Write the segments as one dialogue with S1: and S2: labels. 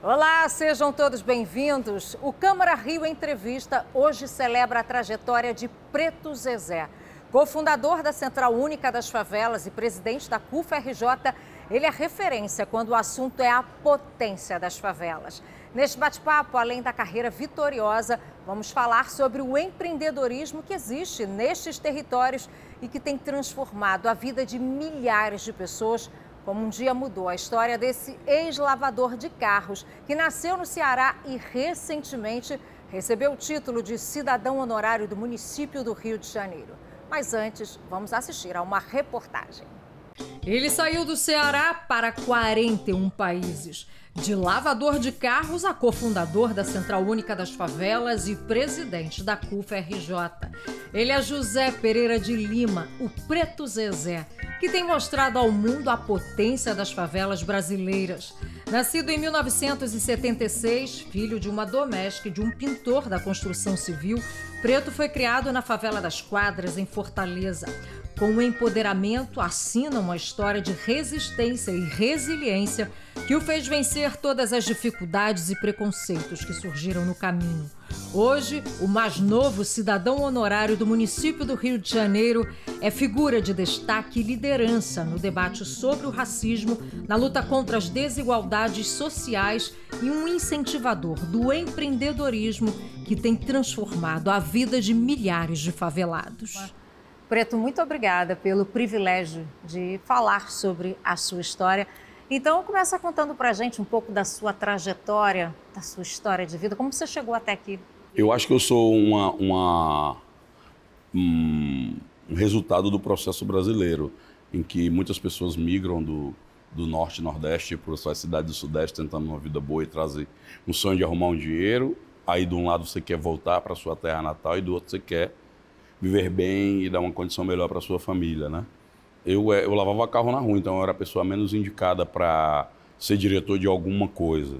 S1: Olá, sejam todos bem-vindos. O Câmara Rio Entrevista hoje celebra a trajetória de Preto Zezé. Cofundador da Central Única das Favelas e presidente da CUFRJ, ele é referência quando o assunto é a potência das favelas. Neste bate-papo, além da carreira vitoriosa, vamos falar sobre o empreendedorismo que existe nestes territórios e que tem transformado a vida de milhares de pessoas, como um dia mudou a história desse ex-lavador de carros, que nasceu no Ceará e recentemente recebeu o título de cidadão honorário do município do Rio de Janeiro. Mas antes, vamos assistir a uma reportagem. Ele saiu do Ceará para 41 países. De lavador de carros a cofundador da Central Única das Favelas e presidente da CUFRJ. Ele é José Pereira de Lima, o Preto Zezé, que tem mostrado ao mundo a potência das favelas brasileiras. Nascido em 1976, filho de uma doméstica e de um pintor da construção civil, Preto foi criado na favela das Quadras, em Fortaleza. Com o empoderamento, assina uma história de resistência e resiliência que o fez vencer todas as dificuldades e preconceitos que surgiram no caminho. Hoje, o mais novo cidadão honorário do município do Rio de Janeiro é figura de destaque e liderança no debate sobre o racismo, na luta contra as desigualdades sociais e um incentivador do empreendedorismo que tem transformado a vida de milhares de favelados. Preto, muito obrigada pelo privilégio de falar sobre a sua história. Então, começa contando pra gente um pouco da sua trajetória, da sua história de vida, como você chegou até aqui.
S2: Eu acho que eu sou um resultado do processo brasileiro, em que muitas pessoas migram do norte e nordeste para as cidades do sudeste, tentando uma vida boa e trazer um sonho de arrumar um dinheiro. Aí, de um lado, você quer voltar para sua terra natal e do outro, você quer viver bem e dar uma condição melhor para sua família, né? Eu lavava carro na rua, então eu era a pessoa menos indicada para ser diretor de alguma coisa,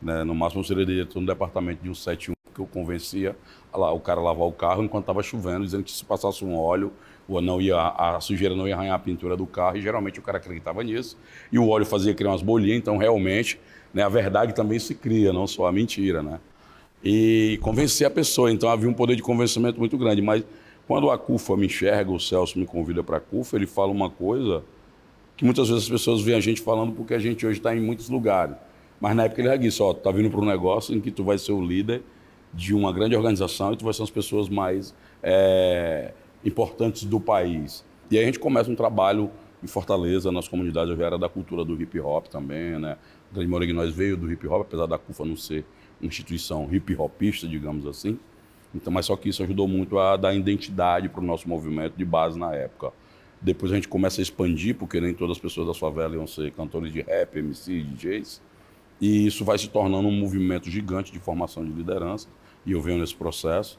S2: né? No máximo eu seria diretor no departamento de 171, porque eu convencia o cara a lavar o carro enquanto estava chovendo, dizendo que se passasse um óleo, a sujeira não ia arranhar a pintura do carro, e geralmente o cara acreditava nisso, e o óleo fazia criar umas bolinhas, então realmente, né, a verdade também se cria, não só a mentira, né? E convencer a pessoa, então havia um poder de convencimento muito grande, mas quando a CUFA me enxerga, o Celso me convida para a CUFA, ele fala uma coisa que muitas vezes as pessoas veem a gente falando porque a gente hoje está em muitos lugares. Mas na época ele disse, ó, tu tá vindo para um negócio em que tu vai ser o líder de uma grande organização e tu vai ser as pessoas mais importantes do país. E aí a gente começa um trabalho em Fortaleza, nas comunidades. Eu já era da cultura do hip hop também, né? O grande maioria de nós veio do hip hop, apesar da CUFA não ser uma instituição hip hopista, digamos assim. Então, mas só que isso ajudou muito a dar identidade para o nosso movimento de base na época. Depois a gente começa a expandir, porque nem todas as pessoas das favelas iam ser cantores de rap, MC, DJs. E isso vai se tornando um movimento gigante de formação de liderança. E eu venho nesse processo.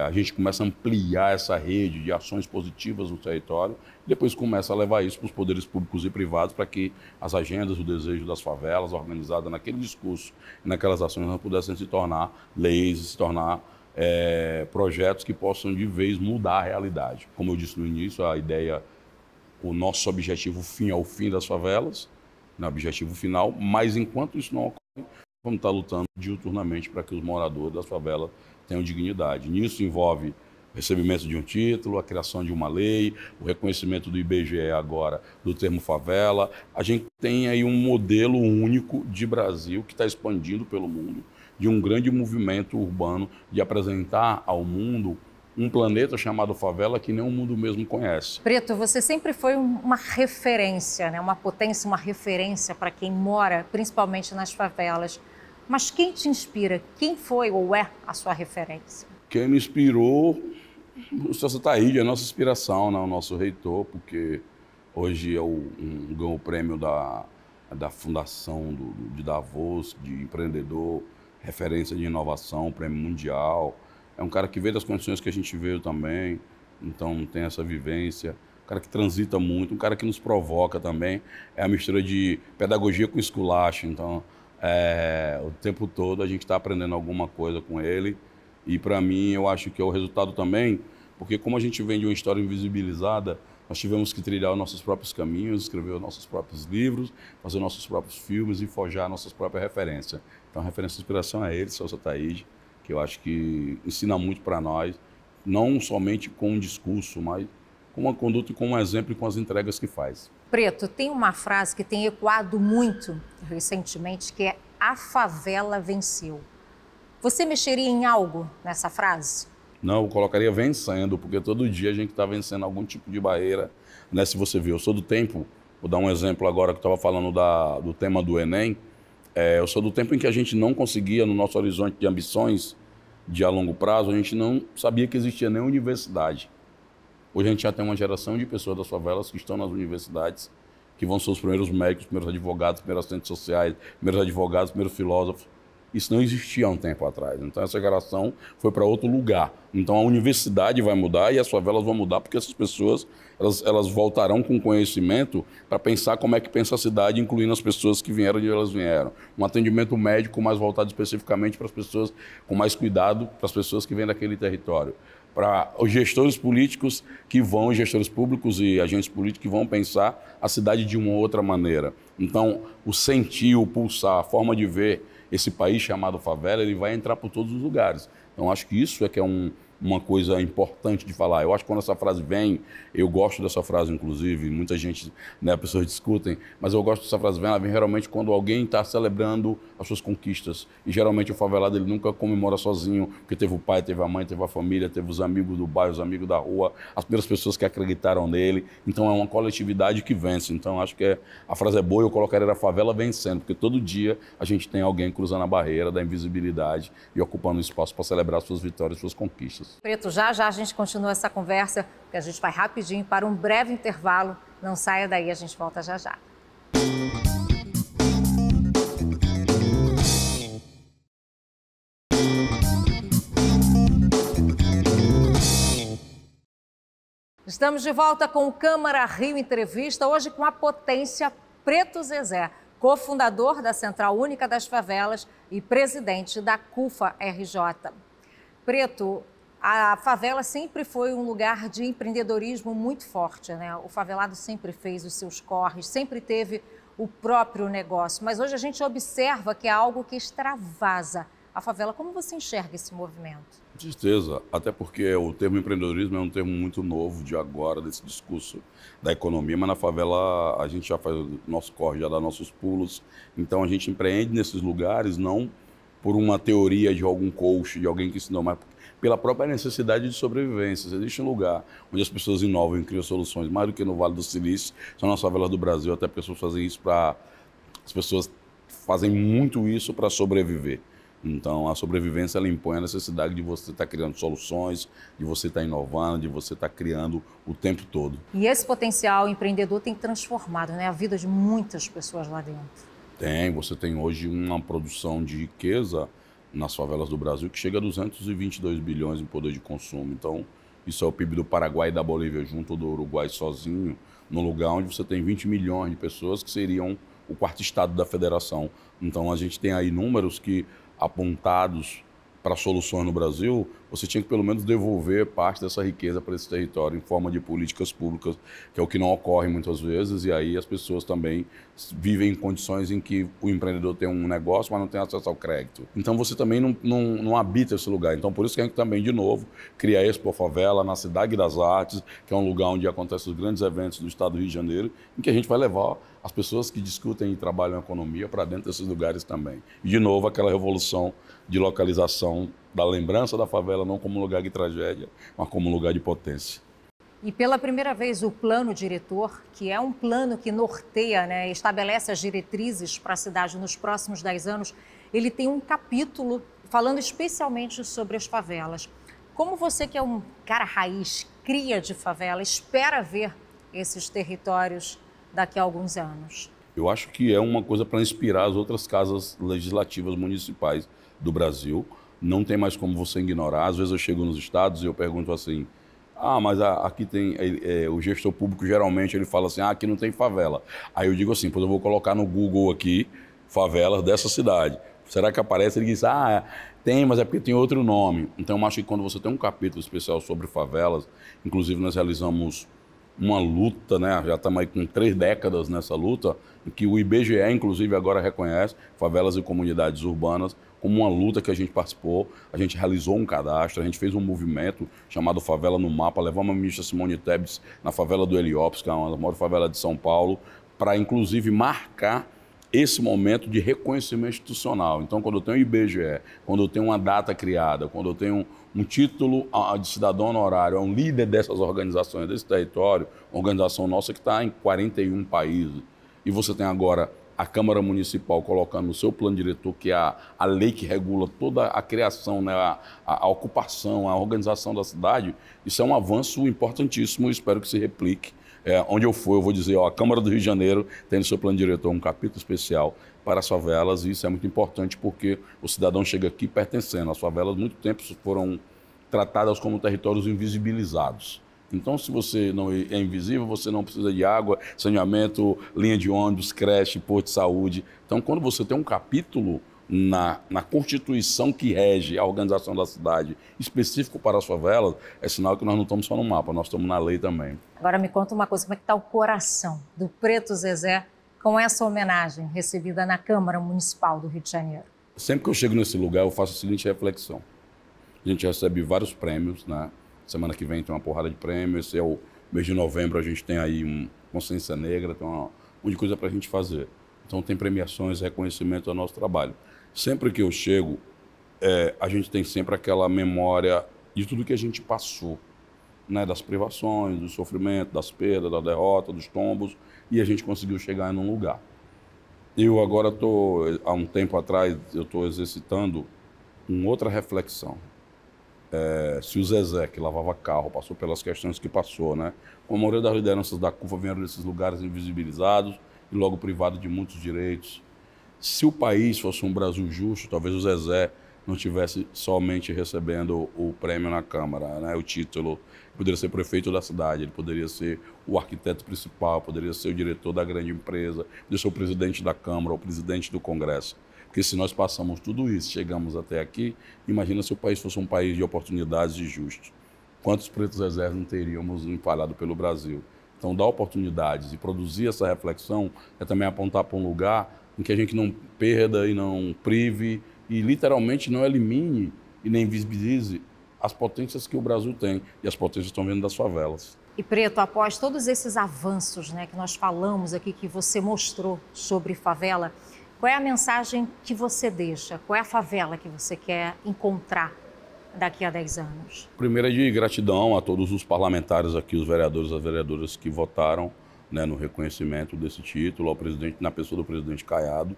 S2: A gente começa a ampliar essa rede de ações positivas no território. E depois começa a levar isso para os poderes públicos e privados para que as agendas, o desejo das favelas, organizadas naquele discurso, naquelas ações, não pudessem se tornar leis, se tornar projetos que possam de vez mudar a realidade. Como eu disse no início, a ideia, o nosso objetivo fim é o fim das favelas, né, objetivo final, mas enquanto isso não ocorre, vamos estar lutando diuturnamente para que os moradores das favelas tenham dignidade. Nisso envolve o recebimento de um título, a criação de uma lei, o reconhecimento do IBGE agora do termo favela. A gente tem aí um modelo único de Brasil que está expandindo pelo mundo, de um grande movimento urbano de apresentar ao mundo um planeta chamado favela que nem o mundo mesmo conhece.
S1: Preto, você sempre foi uma referência, né? Uma potência, uma referência para quem mora, principalmente nas favelas. Mas quem te inspira? Quem foi ou é a sua referência?
S2: Quem me inspirou, o Celso Taíde, é a nossa inspiração, né? O nosso reitor, porque Hoje ganhou o prêmio da Fundação de Davos, de empreendedor, referência de inovação, prêmio mundial. É um cara que veio das condições que a gente veio também, então tem essa vivência. Um cara que transita muito, um cara que nos provoca também. É a mistura de pedagogia com esculacho, então o tempo todo a gente está aprendendo alguma coisa com ele. E para mim eu acho que é o resultado também, porque como a gente vem de uma história invisibilizada, nós tivemos que trilhar os nossos próprios caminhos, escrever os nossos próprios livros, fazer nossos próprios filmes e forjar nossas próprias referências. Então a referência de inspiração é ele, Celso Ataíde, que eu acho que ensina muito para nós, não somente com um discurso, mas com uma conduta e com um exemplo e com as entregas que faz.
S1: Preto, tem uma frase que tem ecoado muito recentemente, que é "a favela venceu". Você mexeria em algo nessa frase?
S2: Não, eu colocaria vencendo, porque todo dia a gente está vencendo algum tipo de barreira. Né? Se você viu, eu sou do tempo, vou dar um exemplo agora que eu estava falando do tema do Enem, eu sou do tempo em que a gente não conseguia, no nosso horizonte de ambições de a longo prazo, a gente não sabia que existia nem universidade. Hoje a gente já tem uma geração de pessoas das favelas que estão nas universidades, que vão ser os primeiros médicos, primeiros advogados, primeiros assistentes sociais, primeiros advogados, primeiros filósofos. Isso não existia há um tempo atrás. Então essa geração foi para outro lugar. Então a universidade vai mudar e as favelas vão mudar, porque essas pessoas elas voltarão com conhecimento para pensar como é que pensa a cidade, incluindo as pessoas que vieram de onde elas vieram. Um atendimento médico mais voltado especificamente para as pessoas, com mais cuidado para as pessoas que vêm daquele território. Para os gestores políticos gestores públicos e agentes políticos que vão pensar a cidade de uma outra maneira. Então o sentir, o pulsar, a forma de ver esse país chamado favela, ele vai entrar por todos os lugares. Então, acho que isso é que é uma coisa importante de falar. Eu acho que quando essa frase vem, eu gosto dessa frase, inclusive, muita gente, né, pessoas discutem, mas eu gosto dessa frase, ela vem realmente quando alguém está celebrando as suas conquistas. E geralmente o favelado, ele nunca comemora sozinho, porque teve o pai, teve a mãe, teve a família, teve os amigos do bairro, os amigos da rua, as primeiras pessoas que acreditaram nele. Então é uma coletividade que vence. Então acho que a frase é boa, eu colocaria a favela vencendo, porque todo dia a gente tem alguém cruzando a barreira da invisibilidade e ocupando espaço para celebrar suas vitórias, suas conquistas.
S1: Preto, já a gente continua essa conversa, porque a gente vai rapidinho para um breve intervalo. Não saia daí, a gente volta já já. Estamos de volta com o Câmara Rio Entrevista, hoje com a potência Preto Zezé, cofundador da Central Única das Favelas e presidente da CUFA-RJ. Preto, a favela sempre foi um lugar de empreendedorismo muito forte, né? O favelado sempre fez os seus corres, sempre teve o próprio negócio, mas hoje a gente observa que é algo que extravasa a favela. Como você enxerga esse movimento?
S2: Com certeza, até porque o termo empreendedorismo é um termo muito novo de agora, desse discurso da economia, mas na favela a gente já faz o nosso corre, já dá nossos pulos, então a gente empreende nesses lugares não por uma teoria de algum coach, de alguém que ensinou, mas pela própria necessidade de sobrevivência. Se existe um lugar onde as pessoas inovam e criam soluções, mais do que no Vale do Silício, são nas favelas do Brasil, até pessoas fazem isso as pessoas fazem muito isso para sobreviver. Então, a sobrevivência, ela impõe a necessidade de você estar criando soluções, de você estar inovando, de você estar criando o tempo todo.
S1: E esse potencial empreendedor tem transformado, né, a vida de muitas pessoas lá dentro.
S2: Você tem hoje uma produção de riqueza nas favelas do Brasil que chega a 222 bilhões em poder de consumo. Então, isso é o PIB do Paraguai e da Bolívia junto, ou do Uruguai sozinho, num lugar onde você tem 20 milhões de pessoas que seriam o quarto estado da federação. Então, a gente tem aí números que, apontados para soluções no Brasil, você tinha que pelo menos devolver parte dessa riqueza para esse território em forma de políticas públicas, que é o que não ocorre muitas vezes, e aí as pessoas também vivem em condições em que o empreendedor tem um negócio, mas não tem acesso ao crédito. Então você também não habita esse lugar. Então por isso que a gente também, de novo, cria a Expo Favela na Cidade das Artes, que é um lugar onde acontecem os grandes eventos do estado do Rio de Janeiro, em que a gente vai levar as pessoas que discutem e trabalham a economia para dentro desses lugares também. E, de novo, aquela revolução de localização da lembrança da favela não como lugar de tragédia, mas como lugar de potência.
S1: E pela primeira vez o plano diretor, que é um plano que norteia, né, estabelece as diretrizes para a cidade nos próximos 10 anos, ele tem um capítulo falando especialmente sobre as favelas. Como você, que é um cara raiz, cria de favela, espera ver esses territórios daqui a alguns anos?
S2: Eu acho que é uma coisa para inspirar as outras casas legislativas municipais do Brasil. Não tem mais como você ignorar. Às vezes eu chego nos estados e eu pergunto assim, mas aqui tem... o gestor público geralmente ele fala assim, aqui não tem favela. Aí eu digo assim, pois eu vou colocar no Google aqui, favelas dessa cidade. Será que aparece? Ele diz, tem, mas é porque tem outro nome. Então eu acho que quando você tem um capítulo especial sobre favelas, inclusive nós realizamos uma luta, né? Já estamos aí com 3 décadas nessa luta, em que o IBGE, inclusive, agora reconhece favelas e comunidades urbanas como uma luta que a gente participou. A gente realizou um cadastro, a gente fez um movimento chamado Favela no Mapa, levamos a ministra Simone Tebet na favela do Heliópolis, que é uma das maiores favelas de São Paulo, para, inclusive, marcar esse momento de reconhecimento institucional. Então, quando eu tenho o IBGE, quando eu tenho uma data criada, quando eu tenho um título de cidadão honorário, é um líder dessas organizações, desse território, uma organização nossa que está em 41 países, e você tem agora a Câmara Municipal colocando no seu plano diretor, que é a lei que regula toda a criação, né, a ocupação, a organização da cidade, isso é um avanço importantíssimo e espero que se replique. Onde eu for, eu vou dizer, a Câmara do Rio de Janeiro tem no seu plano diretor um capítulo especial para as favelas, e isso é muito importante porque o cidadão chega aqui pertencendo. As favelas, muito tempo, foram tratadas como territórios invisibilizados. Então, se você não é invisível, você não precisa de água, saneamento, linha de ônibus, creche, posto de saúde. Então, quando você tem um capítulo na Constituição que rege a organização da cidade, específico para as favelas, é sinal que nós não estamos só no mapa, nós estamos na lei também.
S1: Agora me conta uma coisa, como é que está o coração do Preto Zezé com essa homenagem recebida na Câmara Municipal do Rio de Janeiro?
S2: Sempre que eu chego nesse lugar, eu faço a seguinte reflexão. A gente recebe vários prêmios, né? Semana que vem tem uma porrada de prêmios, esse é o mês de novembro, a gente tem aí Consciência Negra, tem um monte de coisa para a gente fazer. Então tem premiações, reconhecimento ao nosso trabalho. Sempre que eu chego, a gente tem sempre aquela memória de tudo que a gente passou, né? Das privações, do sofrimento, das perdas, da derrota, dos tombos, e a gente conseguiu chegar num lugar. Eu agora há um tempo atrás, eu estou exercitando uma outra reflexão. Se o Zezé, que lavava carro, passou pelas questões que passou, né? Como a maioria das lideranças da CUFA vieram desses lugares invisibilizados e logo privados de muitos direitos. Se o país fosse um Brasil justo, talvez o Zezé não estivesse somente recebendo o prêmio na Câmara, né? O título. Ele poderia ser prefeito da cidade, ele poderia ser o arquiteto principal, poderia ser o diretor da grande empresa, poderia ser o presidente da Câmara, o presidente do Congresso. Porque se nós passamos tudo isso, chegamos até aqui, imagina se o país fosse um país de oportunidades e justo. Quantos pretos Zezé não teríamos empalhado pelo Brasil? Então, dar oportunidades e produzir essa reflexão é também apontar para um lugar em que a gente não perda e não prive e literalmente não elimine e nem invisibilize as potências que o Brasil tem. E as potências estão vindo das favelas.
S1: E Preto, após todos esses avanços, né, que nós falamos aqui, que você mostrou sobre favela, qual é a mensagem que você deixa? Qual é a favela que você quer encontrar daqui a 10 anos?
S2: Primeiro é de gratidão a todos os parlamentares aqui, os vereadores e as vereadoras que votaram, né, no reconhecimento desse título, ao presidente, na pessoa do presidente Caiado.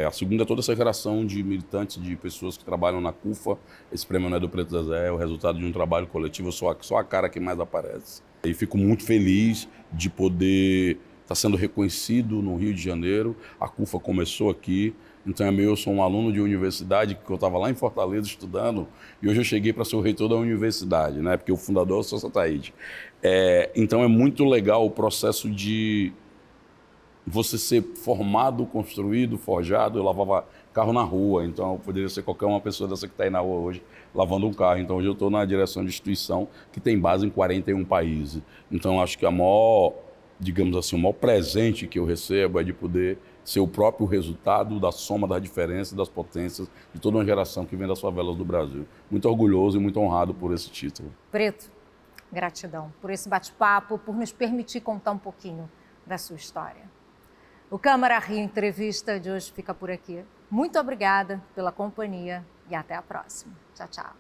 S2: A segunda é toda essa geração de militantes, de pessoas que trabalham na CUFA. Esse prêmio não é do Preto Zezé, é o resultado de um trabalho coletivo, só a cara que mais aparece. E fico muito feliz de poder estar sendo reconhecido no Rio de Janeiro. A CUFA começou aqui, então eu sou um aluno de universidade, que eu estava lá em Fortaleza estudando, e hoje eu cheguei para ser o reitor da universidade, né? Porque o fundador é o Sousa Taide. Então é muito legal o processo de você ser formado, construído, forjado. Eu lavava carro na rua, então poderia ser qualquer uma pessoa dessa que está aí na rua hoje lavando um carro. Então hoje eu estou na direção de instituição que tem base em 41 países. Então acho que a maior, digamos assim, o maior presente que eu recebo é de poder ser o próprio resultado da soma das diferenças, das potências de toda uma geração que vem das favelas do Brasil. Muito orgulhoso e muito honrado por esse título.
S1: Preto, gratidão por esse bate-papo, por nos permitir contar um pouquinho da sua história. O Câmara Rio Entrevista de hoje fica por aqui. Muito obrigada pela companhia e até a próxima. Tchau, tchau.